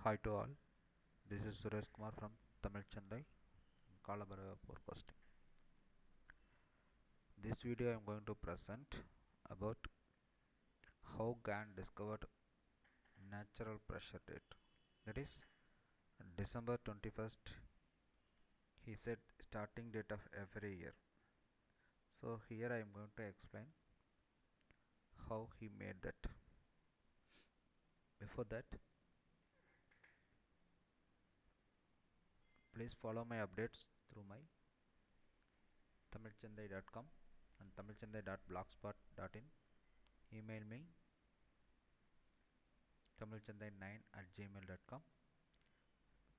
Hi to all, this is Suresh Kumar from Tamil Chandai, Kalabara forecasting. This video I am going to present about how Gann discovered natural pressure date. That is December 21st. He said starting date of every year. So here I am going to explain how he made that. Before that, please follow my updates through my tamilchandai.com and tamilchandai.blogspot.in. Email me tamilchandai9@gmail.com.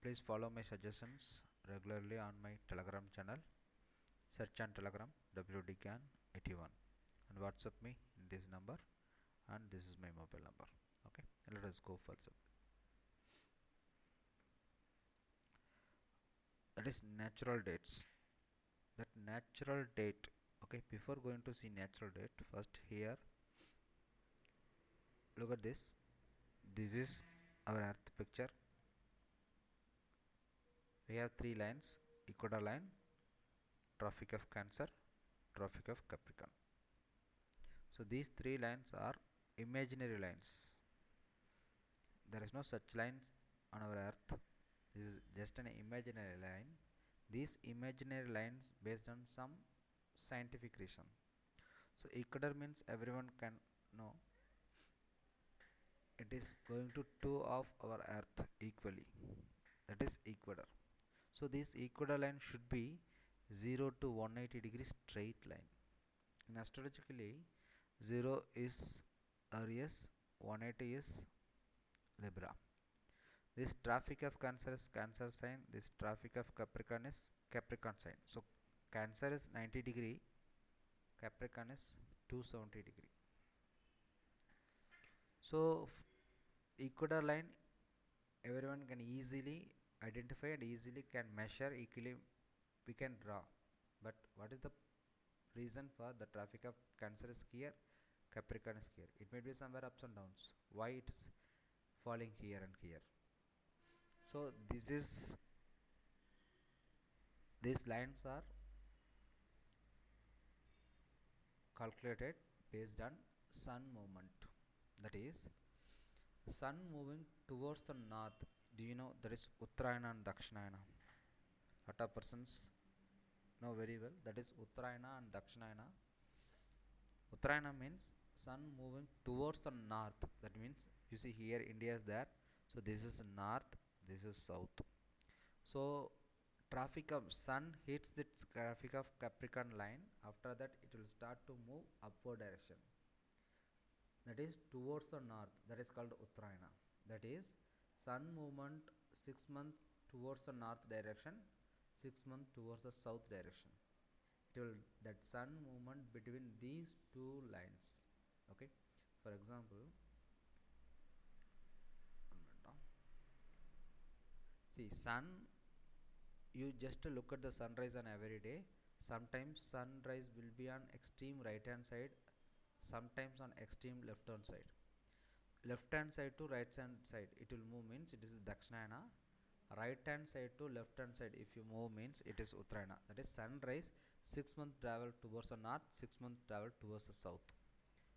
Please follow my suggestions regularly on my Telegram channel. Search on Telegram WDGAN81 and WhatsApp me in this number, and this is my mobile number. Okay, let us go further. That is natural dates. That natural date. Okay, before going to see natural date, first here look at this. This is our Earth picture. We have three lines: equator line, Tropic of Cancer, Tropic of Capricorn. So these three lines are imaginary lines. There is no such lines on our earth. This is just an imaginary line. These imaginary lines based on some scientific reason. So equator means everyone can know it is going to two of our earth equally. That is equator. So this equator line should be 0 to 180 degrees straight line. And astrologically, 0 is Aries, 180 is Libra. This traffic of Cancer is Cancer sign. This traffic of Capricorn is Capricorn sign. So Cancer is 90 degree, Capricorn is 270 degree. So equator line everyone can easily identify and easily can measure, equally we can draw. But what is the reason for the traffic of Cancer is here, Capricorn is here? It may be somewhere ups and downs. Why it is falling here and here? So these lines are calculated based on sun movement. That is, sun moving towards the north. Do you know that is Uttarayana and Dakshinayana? Lot of persons know very well that is Uttarayana and Dakshinayana. Uttarayana means sun moving towards the north. That means you see here India is there. So this is north, this is south. So traffic of sun hits its traffic of Capricorn line. After that it will start to move upward direction. That is towards the north. That is called Uttarayana. That is sun movement 6 months towards the north direction, 6 months towards the south direction. It will that sun movement between these two lines. Okay. For example, see sun. You just look at the sunrise on every day. Sometimes sunrise will be on extreme right hand side, sometimes on extreme left hand side. Left hand side to right hand side it will move means it is Dakshinayana. Right hand side to left hand side if you move means it is Uttarayana. That is sunrise 6 months travel towards the north, 6 months travel towards the south.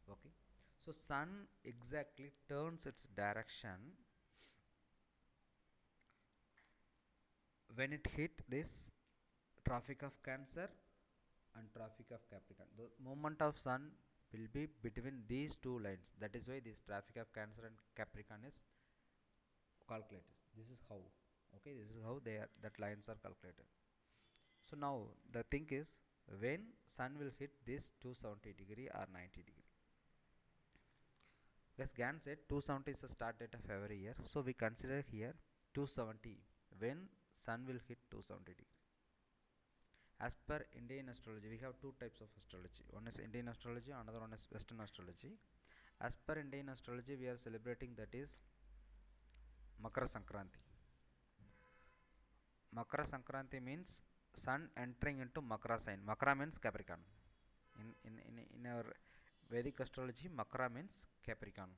Okay. So sun exactly turns its direction when it hit this traffic of Cancer and traffic of Capricorn. The movement of sun will be between these two lines. That is why this traffic of Cancer and Capricorn is calculated. This is how. Okay, this is how they are, that lines are calculated. So now the thing is when sun will hit this 270 degree or 90 degree. Yes, Gann said 270 is the start date of every year. So we consider here 270 when sun will hit 270 degree. As per Indian astrology, we have two types of astrology. One is Indian astrology, another one is Western astrology. As per Indian astrology, we are celebrating that is Makara Sankranti. Makara Sankranti means sun entering into Makara sign. Makara means Capricorn. In our Vedic astrology, Makara means Capricorn.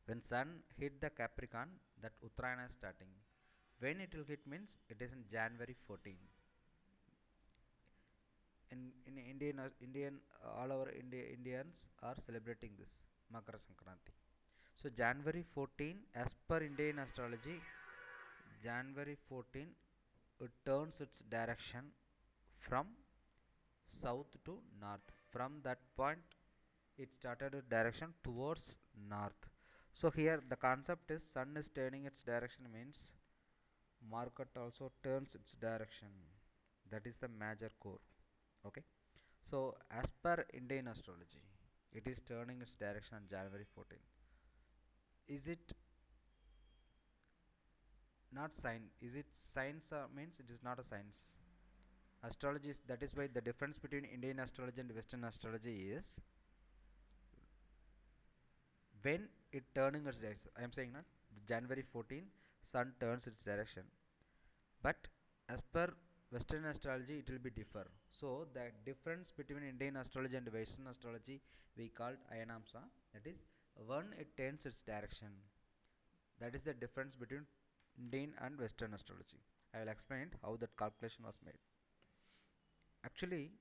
When sun hit the Capricorn, that Uttarayana is starting. When it will hit means it is in January 14. In Indian all over Indians are celebrating this Makara Sankranti. So January 14, as per Indian astrology, January 14 it turns its direction from south to north. From that point it started its direction towards north. So here the concept is sun is turning its direction means market also turns its direction. That is the major core. Okay. So as per Indian astrology, it is turning its direction on January 14. Is it not sign? Is it science means it is not a science? Astrology is, that is why the difference between Indian astrology and Western astrology is when it turning its direction. I am saying that January 14 sun turns its direction, but as per Western astrology it will be differ. So the difference between Indian astrology and Western astrology we called Ayanamsa. That is when it turns its direction. That is the difference between Indian and Western astrology. I will explain how that calculation was made. Actually,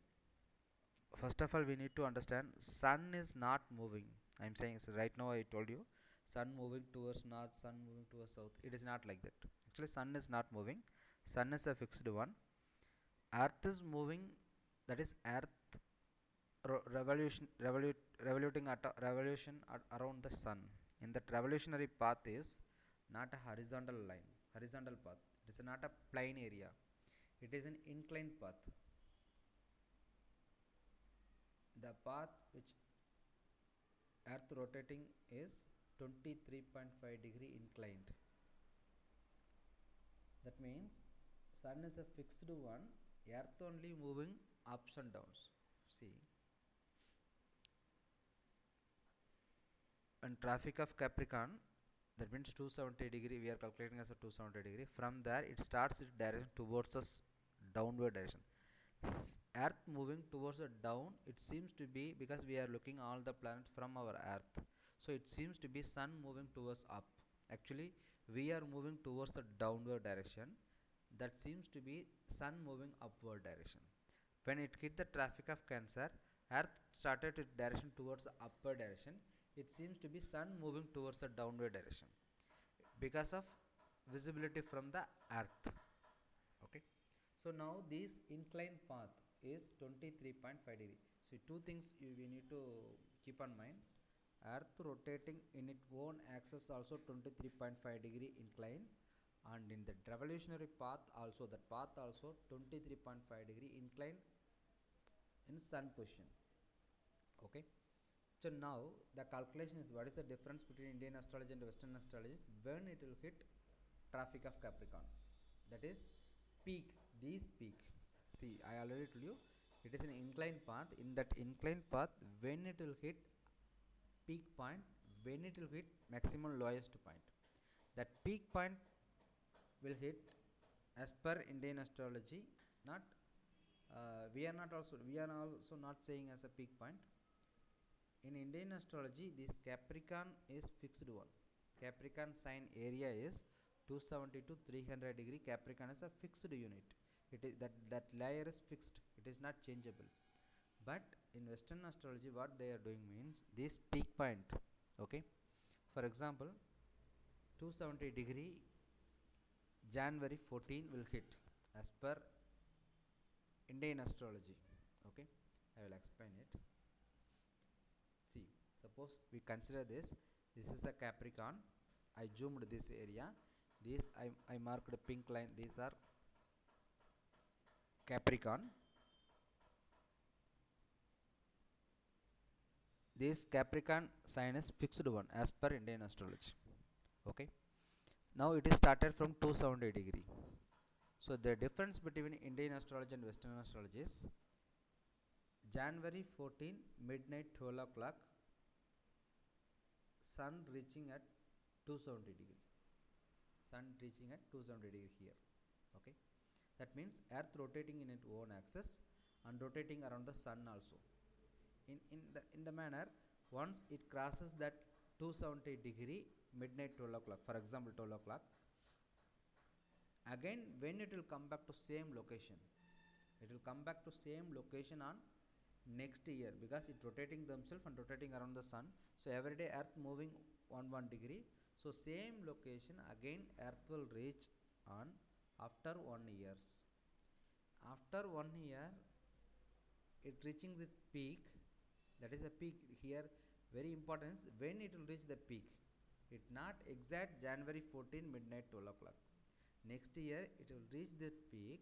first of all we need to understand sun is not moving. I am saying so right now I told you sun moving towards north, sun moving towards south. It is not like that. Actually, sun is not moving. Sun is a fixed one. Earth is moving. That is earth revoluting at revolution around the sun. In that revolutionary path is not a horizontal line, horizontal path. It is not a plane area. It is an inclined path. The path which earth rotating is 23.5 degree inclined. That means sun is a fixed one, earth only moving ups and downs. See, and traffic of Capricorn, that means 270 degree, we are calculating as a 270 degree. From there it starts its direction towards us downward direction. Earth moving towards the down, it seems to be because we are looking all the planets from our earth, so it seems to be sun moving towards up. Actually we are moving towards the downward direction. That seems to be sun moving upward direction. When it hit the traffic of Cancer, earth started its direction towards the upper direction. It seems to be sun moving towards the downward direction because of visibility from the earth. Okay. So now this inclined path is 23.5 degree. So two things we need to keep on mind. Earth rotating in its own axis also 23.5 degree incline, and in the revolutionary path also, that path also 23.5 degree incline in sun position. Okay. So now the calculation is what is the difference between Indian astrology and Western astrology when it will hit traffic of Capricorn. That is peak. This peak. See, I already told you it is an inclined path. In that inclined path, when it will hit peak point, when it will hit maximum lowest point, that peak point will hit as per Indian astrology. Not we are also not saying as a peak point. In Indian astrology, this Capricorn is fixed one. Capricorn sign area is 270 to 300 degree. Capricorn is a fixed unit. It is that layer is fixed. It is not changeable. But in Western astrology, what they are doing means this peak point. Okay, for example, 270 degree January 14 will hit as per Indian astrology. Okay, I will explain it. See, suppose we consider this. This is a Capricorn. I zoomed this area. This I marked a pink line. These are Capricorn. This Capricorn sign is fixed one as per Indian astrology. Okay. Now it is started from 270 degree. So the difference between Indian astrology and Western astrology is January 14 midnight 12 o'clock, sun reaching at 270 degree. Sun reaching at 270 degree here. Okay. That means earth rotating in its own axis and rotating around the sun also. In the manner, once it crosses that 270 degree, midnight 12 o'clock, for example 12 o'clock, again when it will come back to same location, it will come back to same location on next year, because it rotating themselves and rotating around the sun. So every day earth moving 1 degree, so same location again earth will reach on after 1 years. After 1 year it reaching the peak, that is a peak here. Very important is when it will reach the peak, it not exact January 14 midnight 12 o'clock. Next year it will reach that peak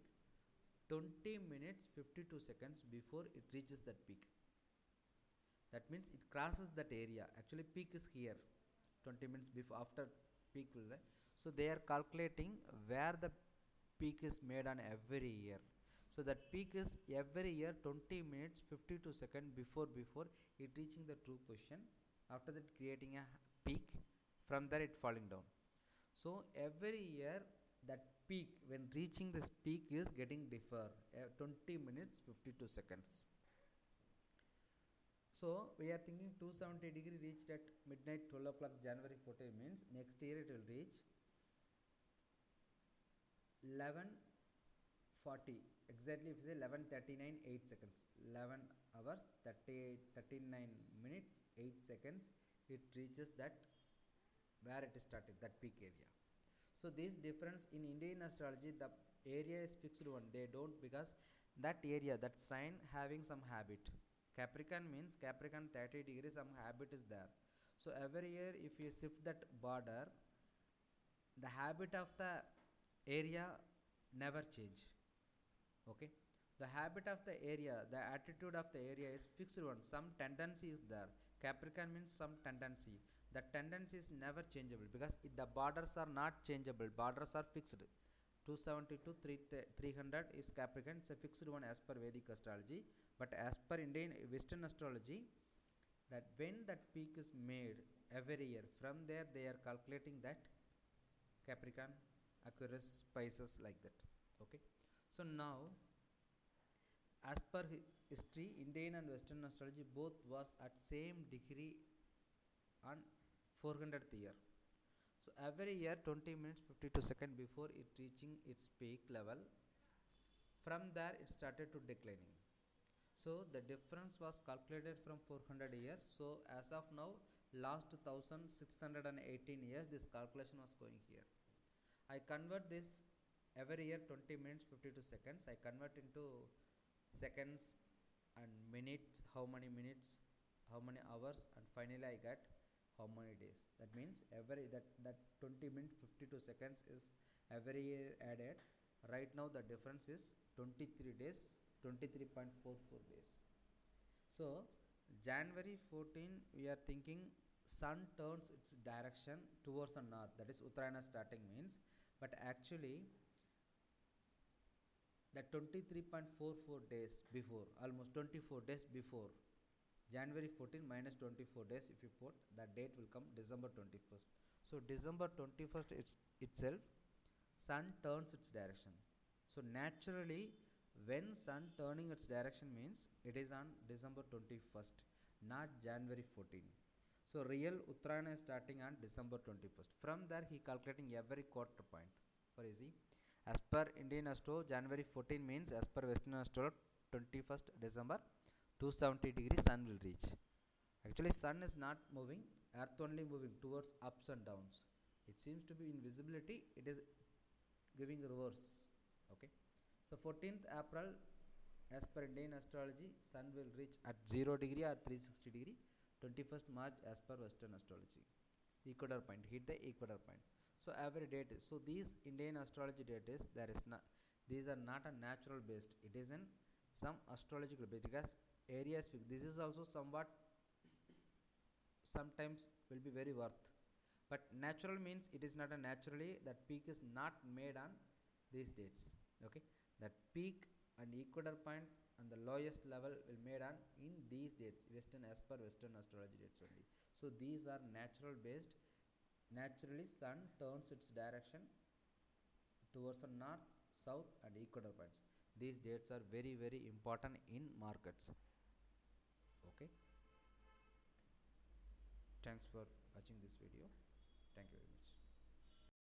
20 minutes 52 seconds before it reaches that peak. That means it crosses that area. Actually peak is here 20 minutes before, after peak will be. So they are calculating where the peak is made on every year. So that peak is every year 20 minutes 52 seconds before it reaching the true position. After that creating a peak, from there it falling down. So every year that peak, when reaching this peak, is getting differ 20 minutes 52 seconds. So we are thinking 270 degree reached at midnight 12 o'clock January 14 means next year it will reach 11:40 exactly. If you say 11:39 8 seconds, 11 hours 39 minutes 8 seconds, it reaches that where it started, that peak area. So this difference in Indian astrology, the area is fixed one, they don't, because that area, that sign having some habit. Capricorn means Capricorn 30 degrees, some habit is there. So every year if you shift that border, the habit of the area never change. Okay, the habit of the area, the attitude of the area is fixed one, some tendency is there. Capricorn means some tendency, the tendency is never changeable, because the borders are not changeable, borders are fixed. 270 to 300 is Capricorn, it's a fixed one as per Vedic astrology. But as per Indian Western astrology, that when that peak is made every year, from there they are calculating that Capricorn, Aquarius, Pisces, like that. Okay, so now as per history, Indian and Western astrology both was at same degree on 400th year. So every year 20 minutes 52 seconds before it reaching its peak level, from there it started to declining. So the difference was calculated from 400 years. So as of now, last 1618 years this calculation was going here. I convert this every year 20 minutes 52 seconds, I convert into seconds and minutes, how many minutes, how many hours, and finally I get how many days. That means every that 20 minutes 52 seconds is every year added. Right now the difference is 23 days, 23.44 days. So January 14 we are thinking sun turns its direction towards the north, that is Uttarayana starting means, but actually that 23.44 days before, almost 24 days before January 14 minus 24 days, if you put, that date will come December 21st. So December 21st itself sun turns its direction. So naturally when sun turning its direction means it is on December 21st, not January 14. So real Uttarayana is starting on December 21st. From there he calculating every quarter point for easy. As per Indian Astro, January 14 means as per Western Astro 21st December 270 degrees sun will reach. Actually sun is not moving, earth only moving towards ups and downs. It seems to be in visibility, it is giving reverse. Okay, so 14th April as per Indian astrology, sun will reach at 0 degree or 360 degree. 21st March as per Western astrology, equator point, hit the equator point. So every date is, so these Indian astrology date is, there is not, these are not a natural based, it is in some astrological based, because areas this is also somewhat sometimes will be very worth, but natural means it is not a naturally, that peak is not made on these dates. Okay, that peak and equator point and the lowest level will made on in these dates, Western, as per Western astrology dates only. So these are natural based. Naturally sun turns its direction towards the north, south and equator points. These dates are very important in markets. Okay, thanks for watching this video. Thank you very much.